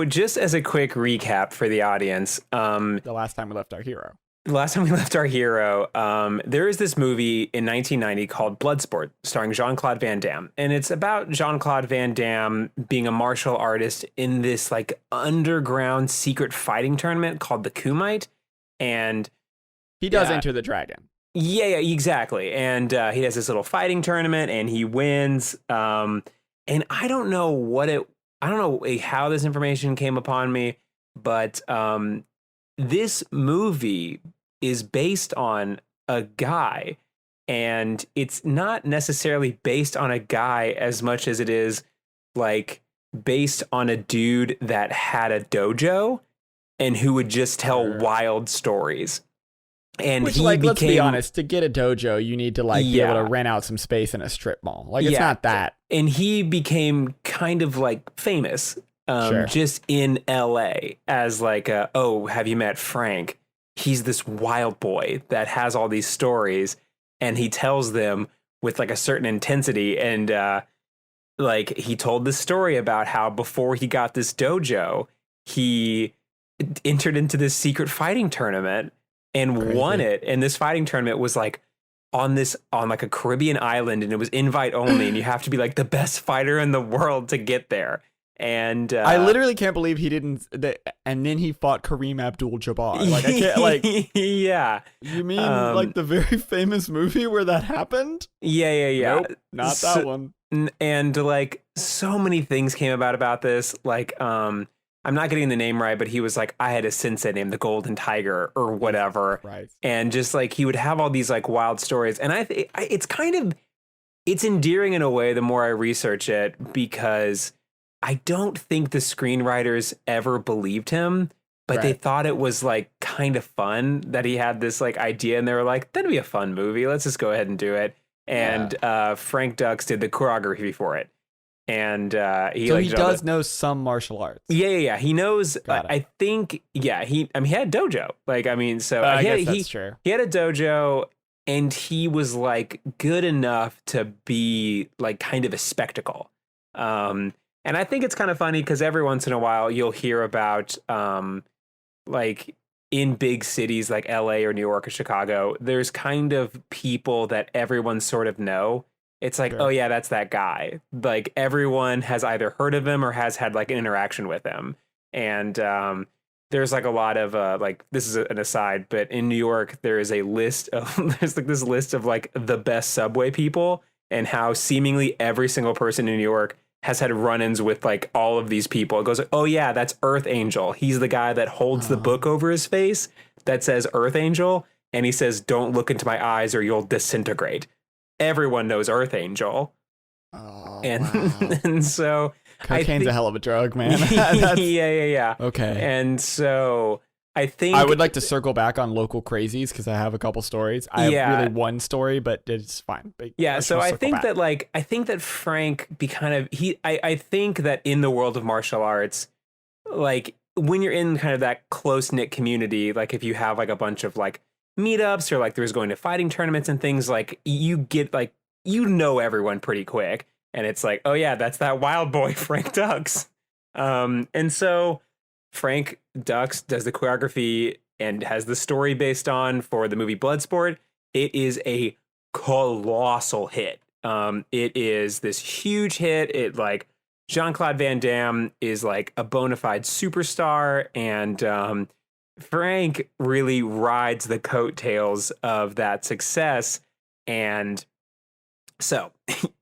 just as a quick recap for the audience, The last time we left our hero. the last time we left our hero, there is this movie in 1990 called Bloodsport, starring Jean-Claude Van Damme, and it's about Jean-Claude Van Damme being a martial artist in this like underground secret fighting tournament called the Kumite, and He does Yeah. enter the dragon. yeah, exactly, and he has this little fighting tournament and he wins, and I don't know how this information came upon me, but this movie is based on a guy, and it's not necessarily based on a guy as much as it is like based on a dude that had a dojo and who would just tell Sure. wild stories. And Which, he like, let's be became honest, to get a dojo, you need to like be able Yeah. to rent out some space in a strip mall. Like, it's Yeah. not that. and he became kind of like famous Sure. just in LA as like oh, have you met Frank? He's this wild boy that has all these stories and he tells them with like a certain intensity, and like he told this story about how before he got this dojo he entered into this secret fighting tournament and Crazy. won it, and this fighting tournament was like on like a Caribbean island, and it was invite only, and you have to be like the best fighter in the world to get there. And I literally can't believe he didn't. And then he fought Kareem Abdul-Jabbar. Like, I can't. Like, yeah, you mean Um, like the very famous movie where that happened? yeah. Nope, not So- that one. And like so many things came about this. Like, I'm not getting the name right, but he was like, I had a sensei named the Golden Tiger or whatever. Right. And just like he would have all these like wild stories, and it's kind of it's endearing in a way the more I research it, because I don't think the screenwriters ever believed him, but they Right. thought it was like kind of fun that he had this like idea, and they were like, that'd be a fun movie, let's just go ahead and do it. And Frank Dux did the choreography for it, and he So like he did all does know some martial arts. yeah. He knows. Got it. I think. Yeah. He had a dojo. Like, I mean, so I guess he that's true. he had a dojo, and he was like good enough to be like kind of a spectacle. And I think it's kind of funny because every once in a while you'll hear about like in big cities like LA or New York or Chicago, there's kind of people that everyone sort of know. It's like, Sure. oh yeah, that's that guy. Like everyone has either heard of him or has had like an interaction with him. And there's like a lot of like, this is an aside, but in New York there is a list of there's like this list of like the best subway people, and how seemingly every single person in New York has had run-ins with like all of these people. It goes, oh yeah, that's Earth Angel. He's the guy that holds the book over his face that says Earth Angel, and he says, don't look into my eyes or you'll disintegrate. Everyone knows Earth Angel. Oh, And wow. and so Cocaine's a hell of a drug, man. yeah, That's- yeah. okay. And so I think I would like to circle back on local crazies because I have a couple stories. I Yeah. have really one story, but it's fine. But Yeah, just so wanna I circle think back. that like I think that Frank be kind of I think that in the world of martial arts, like when you're in kind of that close knit community, like if you have like a bunch of like meetups or like there's going to fighting tournaments and things, like you get like you know everyone pretty quick, and it's like, oh yeah, that's that wild boy Frank Dux. And so Frank Dux does the choreography and has the story based on for the movie Bloodsport. It is a colossal hit. It is this huge hit. It like Jean-Claude Van Damme is like a bona fide superstar, and Frank really rides the coattails of that success. And so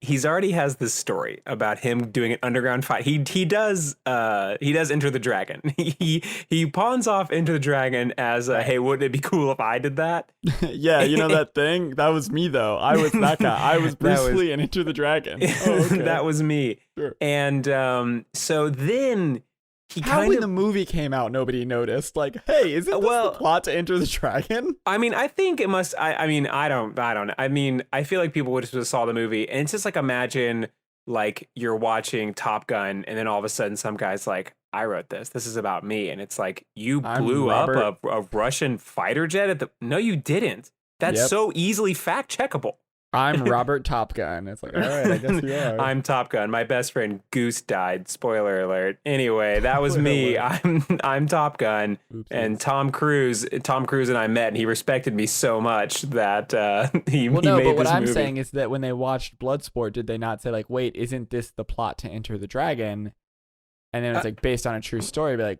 he's already has this story about him doing an underground fight. He does Enter the Dragon. He pawns off Enter the Dragon as hey, wouldn't it be cool if I did that? Yeah, you know that thing? That was me, though. I was that guy. I was Bruce That was- Lee and Enter the Dragon. Oh, okay. That was me. Sure. And so then he How kind when of the movie came out, nobody noticed. Like, hey, isn't this Well- the plot to Enter the Dragon? I mean, I think it must. I mean, I don't know. I mean, I feel like people would just saw the movie, and it's just like imagine like you're watching Top Gun, and then all of a sudden some guy's like, "I wrote this. This is about me," and it's like you I'm blew up Robert- a Russian fighter jet at the. No, you didn't. That's Yep. so easily fact checkable. I'm Robert Top Gun. It's like, all right, I guess you are. I'm Top Gun. My best friend Goose died. Spoiler alert. Anyway, that was Spoiler me. alert. I'm Top Gun. Oops, And oops. Tom Cruise and I met, and he respected me so much that he Well, he no, made but what this I'm movie. saying is that when they watched Bloodsport, did they not say like, wait, isn't this the plot to Enter the Dragon? And then it's like based on a true story, be like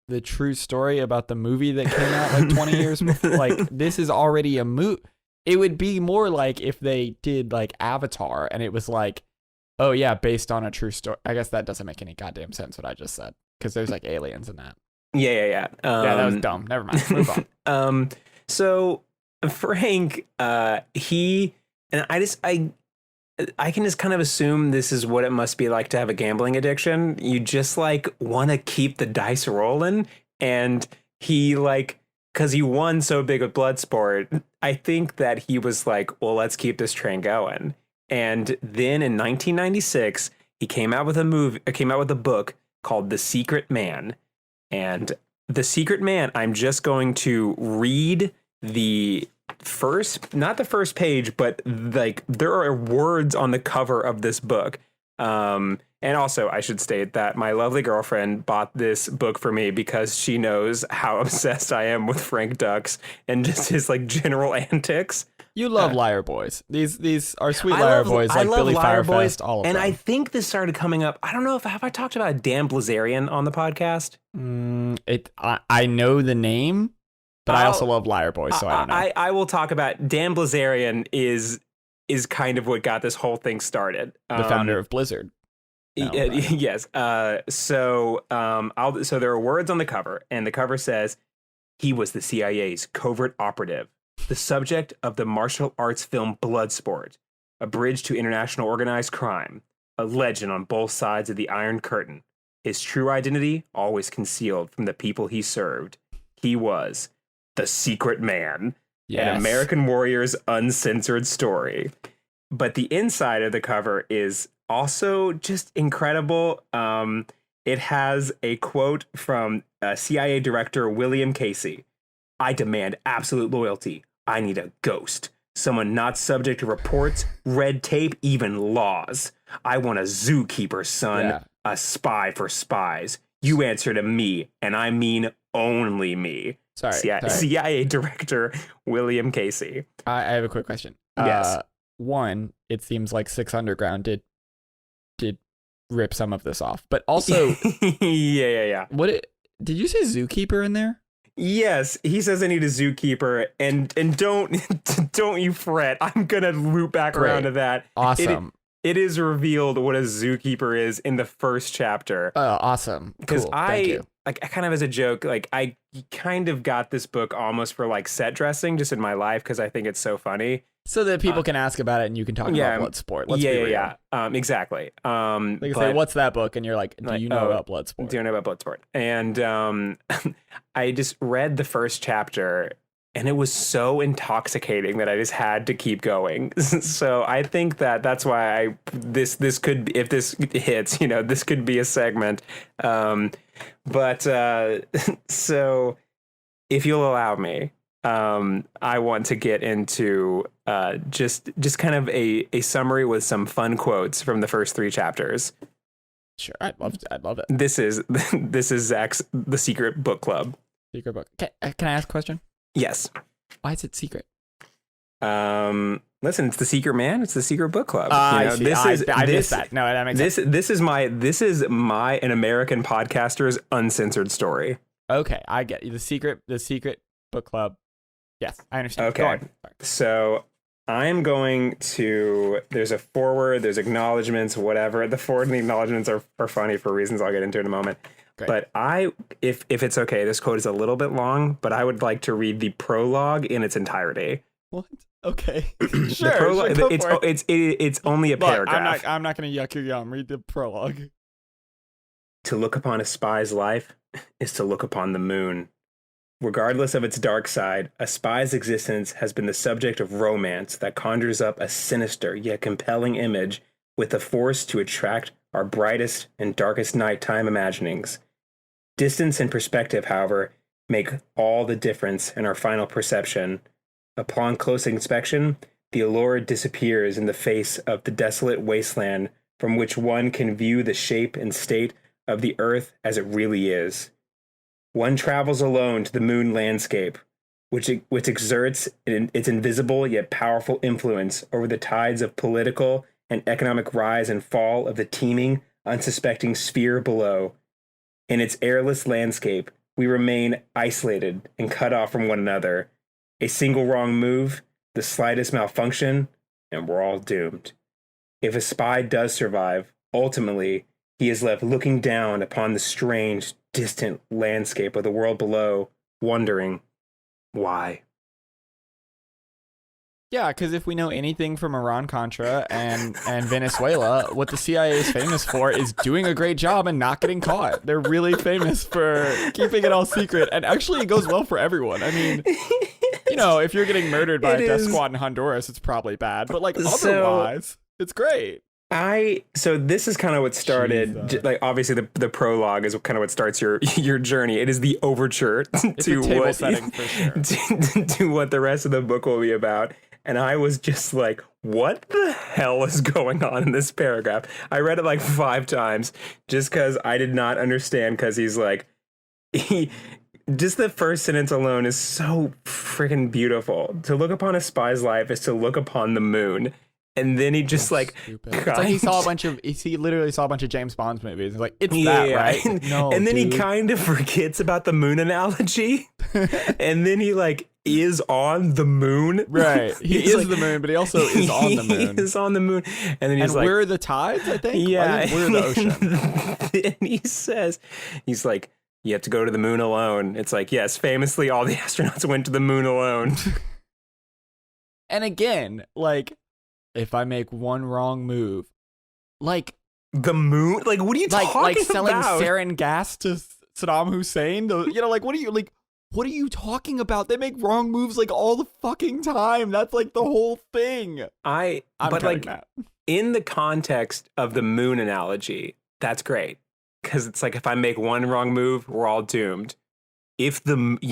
the true story about the movie that came out like 20 years before. Like this is already a movie. It would be more like if they did like Avatar and it was like, oh yeah, based on a true story. I guess that doesn't make any goddamn sense what I just said because there's like aliens in that. Yeah. Yeah, that was dumb. Never mind. Move on. So Frank, he and I can just kind of assume this is what it must be like to have a gambling addiction. You just like want to keep the dice rolling, and he like because he won so big with Bloodsport. I think that he was like, well, let's keep this train going. And then in 1996, he came out with a book called The Secret Man. And The Secret Man, I'm just going to read not the first page, but like there are words on the cover of this book. And also, I should state that my lovely girlfriend bought this book for me because she knows how obsessed I am with Frank Dux and just his like general antics. You love Liar Boys. These are sweet I Liar love- Boys, I like love Billy Liar Boys, Firefest, all of and them. I think this started coming up. I don't know have I talked about Dan Blazarian on the podcast? I know the name, but I also love Liar Boys, so I don't know. I will talk about Dan Blazarian is kind of what got this whole thing started. The founder of Blizzard. No, right. Yes. So there are words on the cover, and the cover says he was the CIA's covert operative, the subject of the martial arts film Bloodsport, a bridge to international organized crime, a legend on both sides of the Iron Curtain. His true identity always concealed from the people he served. He was the Secret Man, an American warrior's uncensored story. But the inside of the cover is also just incredible. It has a quote from CIA Director William Casey. I demand absolute loyalty. I need a ghost. Someone not subject to reports, red tape, even laws. I want a zookeeper, son. Yeah. A spy for spies. You answer to me, and I mean only me. Sorry. CIA Director William Casey. I have a quick question. Yes. One, it seems like Six Underground did rip some of this off, but also, yeah. did you say Zookeeper in there? Yes, he says I need a zookeeper, and don't you fret. I'm gonna loop back around to that. Awesome. It is revealed what a zookeeper is in the first chapter. Awesome. Because cool. Thank you. I kind of as a joke, like I kind of got this book almost for like set dressing just in my life because I think it's so funny. So that people can ask about it and you can talk about Bloodsport. Let's be real. Exactly. They can say, "What's that book?" And you're like, "Do you know about Bloodsport?" Do you know about Bloodsport? And I just read the first chapter, and it was so intoxicating that I just had to keep going. So I think that's why this could be, if this hits, this could be a segment. So if you'll allow me, I want to get into just kind of a summary with some fun quotes from the first 3 chapters. Sure, I'd love it. This is Zach's The Secret Book Club. Secret book. Can I ask a question? Yes. Why is it secret? Listen, it's The Secret Man. It's The Secret Book Club. I missed that. No, that makes sense. This is my an American podcaster's uncensored story. Okay, I get you. The secret book club. Yes, I understand. Okay. Go on. So I'm going to. There's a forward. There's acknowledgments. Whatever. The forward and the acknowledgments are funny for reasons I'll get into in a moment. Great. But if it's okay, this quote is a little bit long, but I would like to read the prologue in its entirety. What? Okay. Sure. The prologue, it's only a paragraph. I'm not going to yuck your yum. Read the prologue. To look upon a spy's life is to look upon the moon. Regardless of its dark side, a spy's existence has been the subject of romance that conjures up a sinister yet compelling image with the force to attract our brightest and darkest nighttime imaginings. Distance and perspective, however, make all the difference in our final perception. Upon close inspection, the allure disappears in the face of the desolate wasteland from which one can view the shape and state of the earth as it really is. One travels alone to the moon landscape, which exerts its invisible yet powerful influence over the tides of political and economic rise and fall of the teeming, unsuspecting sphere below. In its airless landscape, we remain isolated and cut off from one another. A single wrong move, the slightest malfunction, and we're all doomed. If a spy does survive, ultimately, he is left looking down upon the strange, distant landscape of the world below, wondering why. Yeah, because if we know anything from Iran-Contra and Venezuela, what the CIA is famous for is doing a great job and not getting caught. They're really famous for keeping it all secret, and actually it goes well for everyone. I mean, you know, if you're getting murdered by a death squad in Honduras, it's probably bad, but like otherwise, it's great. So this is kind of what started, like obviously the prologue is kind of what starts your journey. It is the overture to what setting for sure. to what the rest of the book will be about. And I was just like, what the hell is going on in this paragraph? I read it like 5 times just because I did not understand, because he's like, just the first sentence alone is so freaking beautiful. To look upon a spy's life is to look upon the moon. And then he just like, it's like he literally saw a bunch of James Bond's movies. He's like, it's that, right? No, and then he kind of forgets about the moon analogy. And then he like is on the moon. Right. He is like, the moon, but he also is on the moon. He is on the moon. And then he's like, we're the tides, I think? Yeah. I think we're the ocean. And he says, he's like, you have to go to the moon alone. It's like, yes, famously all the astronauts went to the moon alone. And again, like, if I make one wrong move, like the moon, like what are you talking about? Like selling sarin gas to Saddam Hussein, you know, like what are you talking about? They make wrong moves like all the fucking time. That's like the whole thing. But like that. In the context of the moon analogy, that's great, because it's like if I make one wrong move, we're all doomed. Certainly,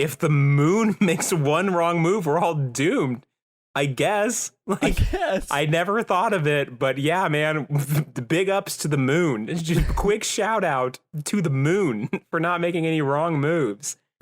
if the moon makes one wrong move, we're all doomed. I guess. I never thought of it, but yeah, man, the big ups to the moon. Just a quick shout out to the moon for not making any wrong moves.